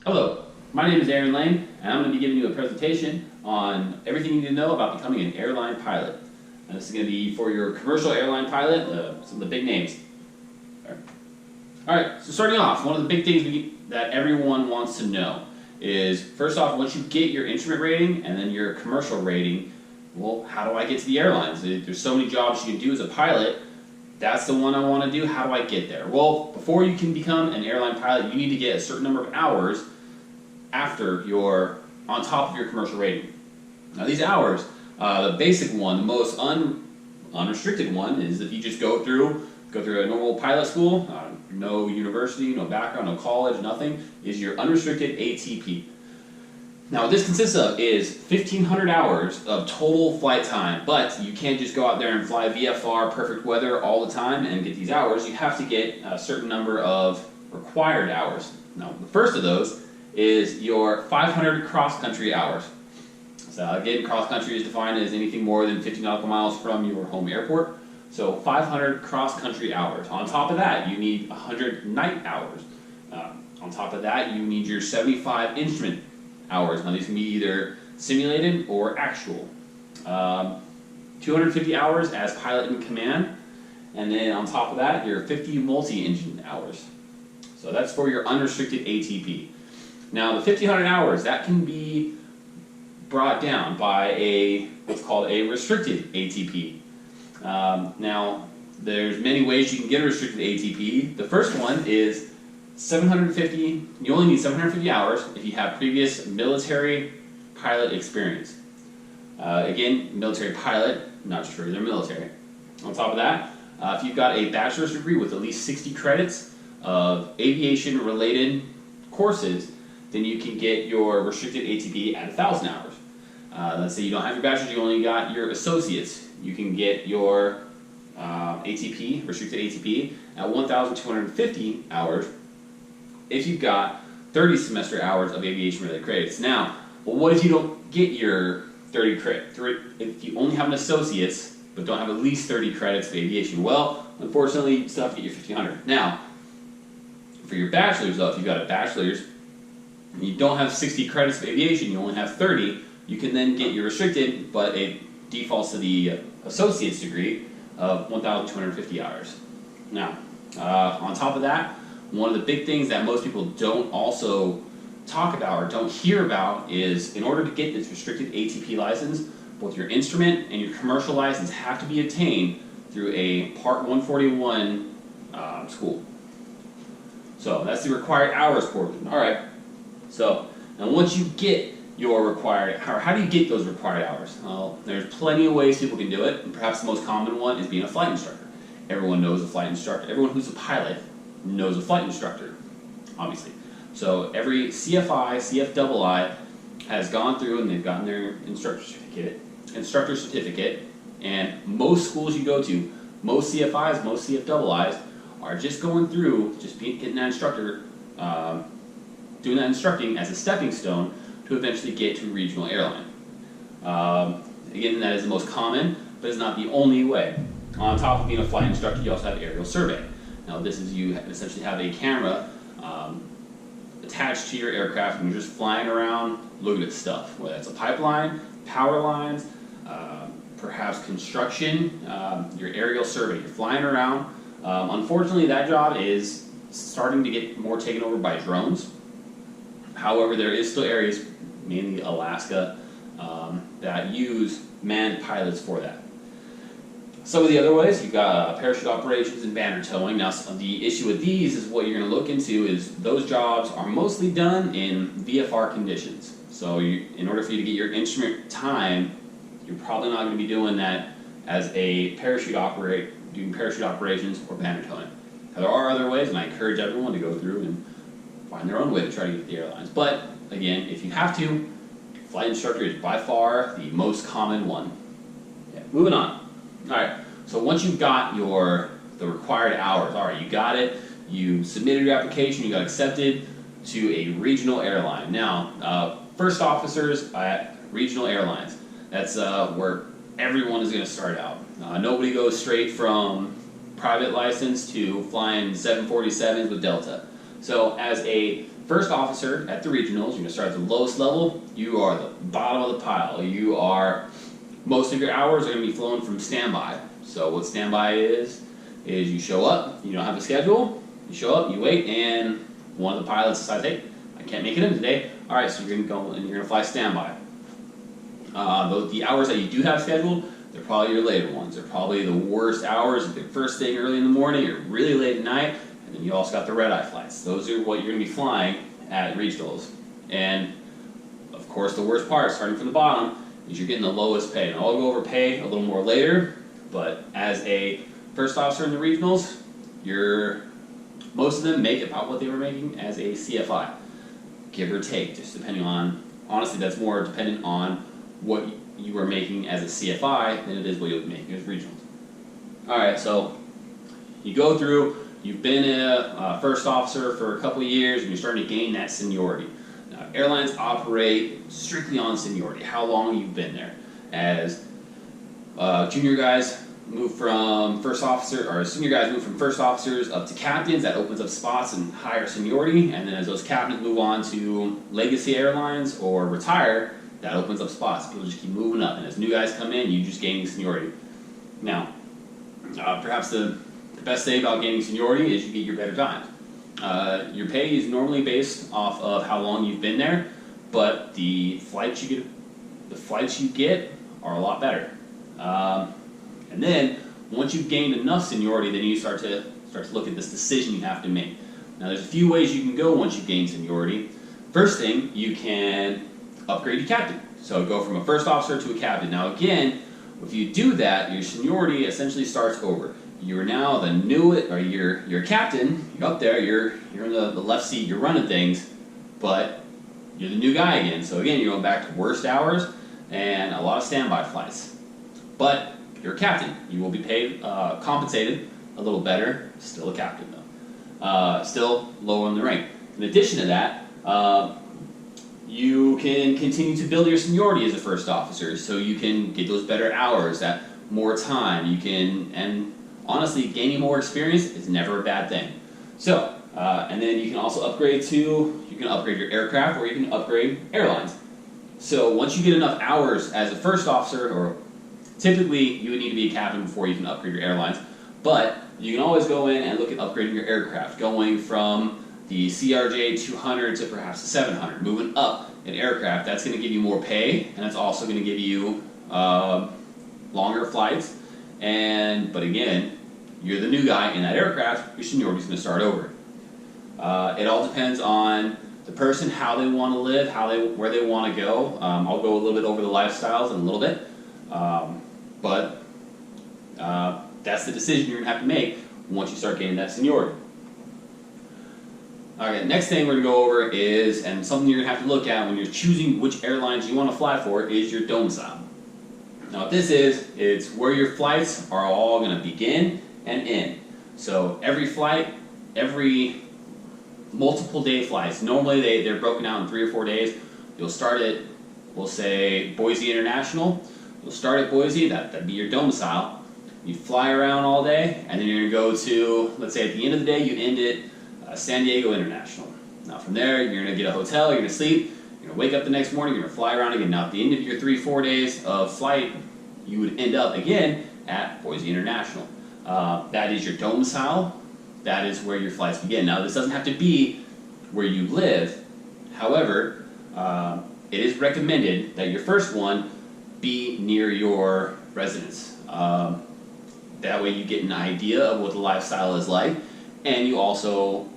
Hello, my name is Aaron Lane, and I'm going to be giving you a presentation on everything you need to know about becoming an airline pilot. And this is going to be for your commercial airline pilot, some of the big names. Alright, so starting off, one of the big things that everyone wants to know is, first off, once you get your instrument rating and then your commercial rating, well, how do I get to the airlines? There's so many jobs you can do as a pilot. That's the one I want to do. How do I get there? Well, before you can become an airline pilot, you need to get a certain number of hours after you're on top of your commercial rating. Now these hours, the basic one, the most unrestricted one, is if you just go through a normal pilot school, no university, no background, no college, nothing, is your unrestricted ATP. Now what this consists of is 1,500 hours of total flight time, but you can't just go out there and fly VFR, perfect weather all the time and get these hours. You have to get a certain number of required hours. Now the first of those is your 500 cross-country hours. So again, cross-country is defined as anything more than 50 nautical miles from your home airport. So 500 cross-country hours. On top of that, you need 100 night hours. On top of that, you need your 75 instrument hours. Now these can be either simulated or actual. 250 hours as pilot in command. And then on top of that, your 50 multi-engine hours. So that's for your unrestricted ATP. Now the 1,500 hours, that can be brought down by what's called a restricted ATP. Now there's many ways you can get a restricted ATP. The first one is 750, you only need 750 hours if you have previous military pilot experience. Again, military pilot, not just regular military. On top of that, if you've got a bachelor's degree with at least 60 credits of aviation related courses, then you can get your restricted ATP at 1,000 hours. Let's say you don't have your bachelor's, you only got your associates. You can get your ATP, restricted ATP, at 1,250 hours if you've got 30 semester hours of aviation related credits. Now, well, what if you don't get your 30 credits? If you only have an associate's but don't have at least 30 credits of aviation? Well, unfortunately, you still have to get your 1,500. Now, for your bachelor's though, if you've got a bachelor's, and you don't have 60 credits of aviation, you only have 30, you can then get your restricted, but it defaults to the associate's degree of 1,250 hours. Now, on top of that, one of the big things that most people don't also talk about or don't hear about is, in order to get this restricted ATP license, both your instrument and your commercial license have to be obtained through a Part 141 school. So that's the required hours portion. Alright, so now once you get your required, how do you get those required hours? Well, there's plenty of ways people can do it, and perhaps the most common one is being a flight instructor. Everyone knows a flight instructor. Everyone who's a pilot knows a flight instructor, obviously. So every CFI, CFII has gone through and they've gotten their instructor certificate, and most schools you go to, most CFIs, most CFIIs are just going through, getting that instructor, doing that instructing as a stepping stone to eventually get to a regional airline. Again, that is the most common, but it's not the only way. On top of being a flight instructor, you also have aerial survey. Now this is, you essentially have a camera attached to your aircraft and you're just flying around looking at stuff, whether it's a pipeline, power lines, perhaps construction, your aerial survey. You're flying around. Unfortunately, that job is starting to get more taken over by drones. However, there is still areas, mainly Alaska, that use manned pilots for that. Some of the other ways, you've got parachute operations and banner towing. Now, the issue with these is what you're going to look into is those jobs are mostly done in VFR conditions. So in order for you to get your instrument time, you're probably not going to be doing that as a doing parachute operations or banner towing. Now, there are other ways, and I encourage everyone to go through and find their own way to try to get the airlines. But again, if you have to, flight instructor is by far the most common one. Yeah, moving on. Alright, so once you've got the required hours, alright, you got it, you submitted your application, you got accepted to a regional airline. Now, first officers at regional airlines, that's where everyone is going to start out. Nobody goes straight from private license to flying 747s with Delta. So as a first officer at the regionals, you're going to start at the lowest level. You are the bottom of the pile. Most of your hours are going to be flown from standby. So what standby is you show up, you don't have a schedule, you show up, you wait, and one of the pilots decides, hey, I can't make it in today. All right, so you're going to go and you're going to fly standby. The hours that you do have scheduled, they're probably your later ones. They're probably the worst hours, the first thing early in the morning or really late at night, and then you also got the red-eye flights. Those are what you're going to be flying at regionals. And of course, the worst part, starting from the bottom, is you're getting the lowest pay. And I'll go over pay a little more later, but as a first officer in the regionals, most of them make about what they were making as a CFI, give or take, just depending on, honestly, that's more dependent on what you were making as a CFI than it is what you'll be making as regionals. All right, so you go through, you've been a first officer for a couple of years, and you're starting to gain that seniority. Now, airlines operate strictly on seniority, how long you've been there. As junior guys move from first officer, or senior guys move from first officers up to captains, that opens up spots and higher seniority, and then as those captains move on to legacy airlines or retire, that opens up spots. People just keep moving up, and as new guys come in, you just gaining seniority. Now, perhaps the best thing about gaining seniority is you get your better times. Your pay is normally based off of how long you've been there, but the flights you get are a lot better. And then once you've gained enough seniority, then you start to look at this decision you have to make. Now, there's a few ways you can go once you've gained seniority. First thing, you can upgrade to captain. So go from a first officer to a captain. Now again, if you do that, your seniority essentially starts over. You're now the you're a captain, you're up there, you're in the left seat, you're running things, but you're the new guy again. So again, you're going back to worst hours and a lot of standby flights. But you're a captain. You will be paid, compensated a little better, still a captain though. Still lower in the rank. In addition to that, you can continue to build your seniority as a first officer, so you can get those better hours, that more time. And honestly, gaining more experience is never a bad thing. So, and then you can also upgrade your aircraft, or you can upgrade airlines. So once you get enough hours as a first officer, or typically you would need to be a captain before you can upgrade your airlines, but you can always go in and look at upgrading your aircraft, going from the CRJ 200 to perhaps the 700, moving up an aircraft. That's going to give you more pay, and it's also going to give you longer flights. But again, you're the new guy in that aircraft, your seniority is going to start over. It all depends on the person, how they want to live, where they want to go. I'll go a little bit over the lifestyles in a little bit, but that's the decision you're going to have to make once you start gaining that seniority. Alright, next thing we're going to go over is, and something you're going to have to look at when you're choosing which airlines you want to fly for, is your domicile. Now what this is, it's where your flights are all going to begin and end. So every flight, every multiple day flights, normally they're broken out in 3 or 4 days. You'll start at, we'll say, Boise International. You'll start at Boise, that'd be your domicile. You fly around all day, and then you're going to go to, let's say at the end of the day, you end at San Diego International. Now from there, you're going to get a hotel, you're going to sleep, you're going to wake up the next morning, you're going to fly around again. Now at the end of your 3-4 days of flight, you would end up again at Boise International. That is your domicile. That is where your flights begin. Now this doesn't have to be where you live. However, it is recommended that your first one be near your residence. That way you get an idea of what the lifestyle is like, and you also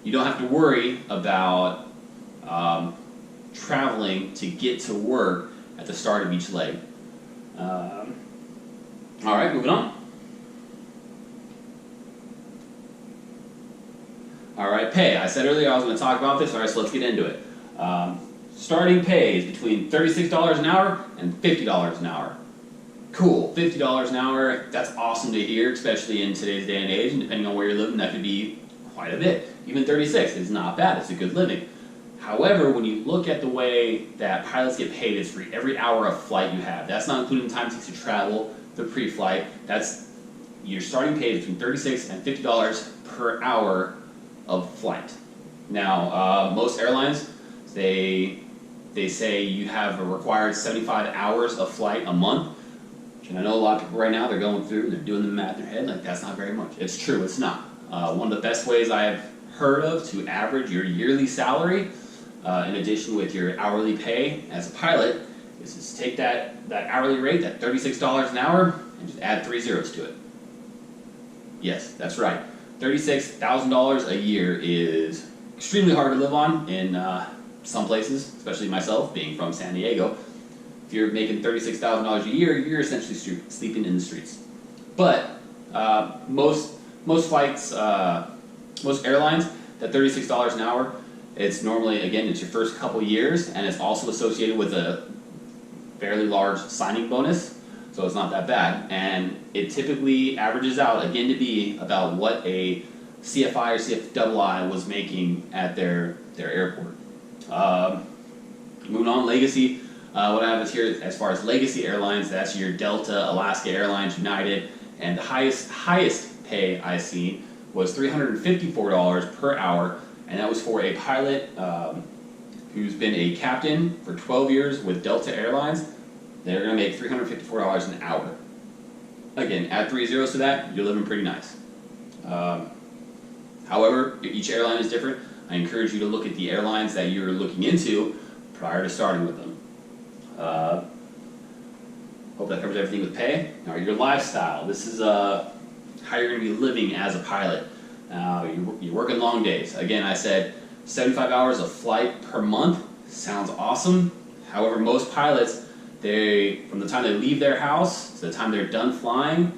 you don't have to worry about traveling to get to work at the start of each leg. Alright, moving on. Alright, pay. I said earlier I was going to talk about this, alright, so let's get into it. Starting pay is between $36 an hour and $50 an hour. Cool, $50 an hour, that's awesome to hear, especially in today's day and age, and depending on where you're living, that could be quite a bit. Even 36 is not bad, it's a good living. However, when you look at the way that pilots get paid, it's for every hour of flight you have. That's not including the time it takes to travel, the pre-flight. That's your starting pay between $36 and $50 per hour of flight. Now, most airlines, they say you have a required 75 hours of flight a month. And I know a lot of people right now, they're going through, they're doing the math in their head, like that's not very much. It's true, it's not. One of the best ways I've heard of to average your yearly salary, in addition with your hourly pay as a pilot, is just take that hourly rate, that $36 an hour, and just add 3 zeros to it. Yes, that's right. $36,000 a year is extremely hard to live on in some places, especially myself, being from San Diego. If you're making $36,000 a year, you're essentially sleeping in the streets. But most flights, most airlines, that $36 an hour, it's normally, again, it's your first couple years, and it's also associated with a fairly large signing bonus, so it's not that bad. And it typically averages out, again, to be about what a CFI or CFII was making at their airport. Moving on, legacy. What I have is here, as far as legacy airlines, that's your Delta, Alaska Airlines, United, and the highest pay I've seen was $354 per hour, and that was for a pilot who's been a captain for 12 years with Delta Airlines. They're going to make $354 an hour. Again, add 3 zeros to that, you're living pretty nice. However, each airline is different. I encourage you to look at the airlines that you're looking into prior to starting with them. Hope that covers everything with pay. Now, your lifestyle. This is how you're going to be living as a pilot. You're working long days. Again, I said 75 hours of flight per month. Sounds awesome. However, most pilots, from the time they leave their house to the time they're done flying,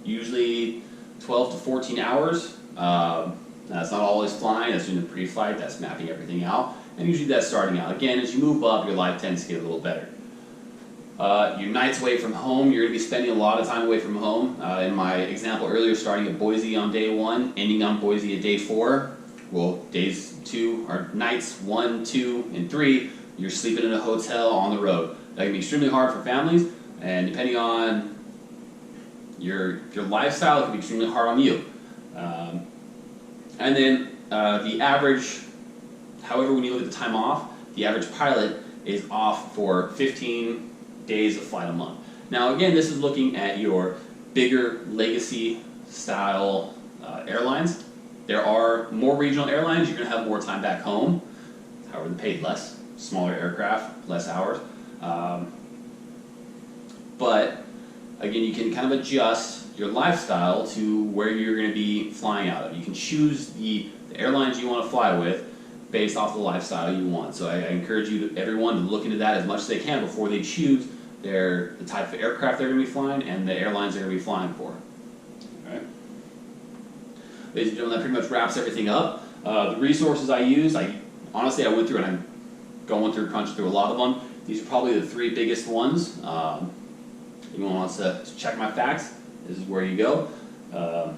usually 12 to 14 hours. That's not always flying. That's doing the pre-flight. That's mapping everything out. And usually that's starting out. Again, as you move up, your life tends to get a little better. Your nights away from home, you're going to be spending a lot of time away from home. In my example earlier, starting at Boise on day 1, ending on Boise at day 4. Well, days 2 are nights 1, 2, and 3. You're sleeping in a hotel on the road. That can be extremely hard for families, and depending on your lifestyle, it can be extremely hard on you. And then the average, however, when you look at the time off, the average pilot is off for 15 days of flight a month. Now again, this is looking at your bigger legacy style airlines. There are more regional airlines, you're going to have more time back home. However, they're paid less, smaller aircraft, less hours. But again, you can kind of adjust your lifestyle to where you're going to be flying out of. You can choose the airlines you want to fly with based off the lifestyle you want. So I encourage everyone to look into that as much as they can before they choose the type of aircraft they're going to be flying and the airlines they're going to be flying for. All right. Ladies and gentlemen, that pretty much wraps everything up. The resources I used, honestly I went through and I'm going through, crunching through a lot of them. These are probably the 3 biggest ones. Anyone wants to check my facts, this is where you go. All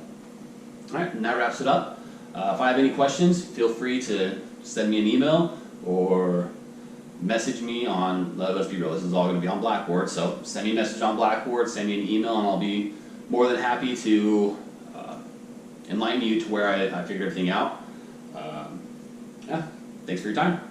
right, and that wraps it up. If I have any questions, feel free to send me an email or message me on, let's be real, this is all going to be on Blackboard, so send me a message on Blackboard, send me an email, and I'll be more than happy to enlighten you to where I figure everything out. Yeah, thanks for your time.